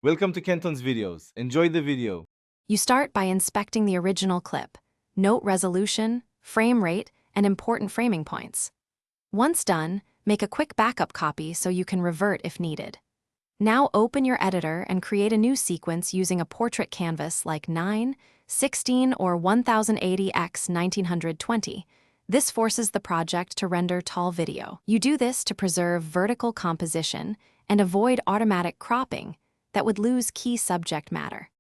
Welcome to Kenton's videos. Enjoy the video. You start by inspecting the original clip. Note resolution, frame rate, and important framing points. Once done, make a quick backup copy so you can revert if needed. Now open your editor and create a new sequence using a portrait canvas like 9, 16, or 1080 x 1920. This forces the project to render tall video. You do this to preserve vertical composition and avoid automatic cropping that would lose key subject matter.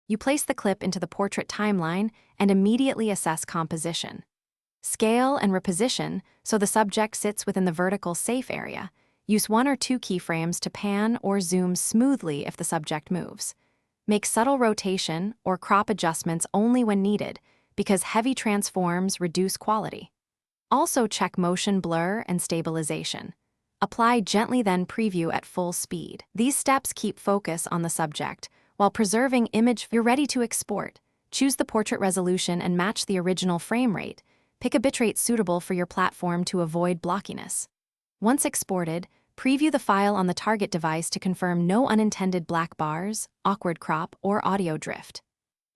You place the clip into the portrait timeline and immediately assess composition. Scale and reposition so the subject sits within the vertical safe area. Use 1 or 2 keyframes to pan or zoom smoothly if the subject moves. Make subtle rotation or crop adjustments only when needed, because heavy transforms reduce quality. Also check motion blur and stabilization. Apply gently, then preview at full speed. These steps keep focus on the subject, while preserving image. You're ready to export. Choose the portrait resolution and match the original frame rate. Pick a bitrate suitable for your platform to avoid blockiness. Once exported, preview the file on the target device to confirm no unintended black bars, awkward crop, or audio drift.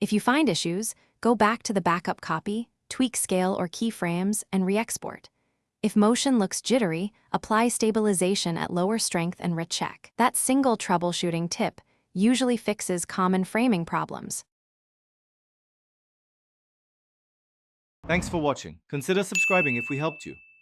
If you find issues, go back to the backup copy, tweak scale or keyframes, and re-export. If motion looks jittery, apply stabilization at lower strength and recheck. That single troubleshooting tip usually fixes common framing problems. Thanks for watching. Consider subscribing if we helped you.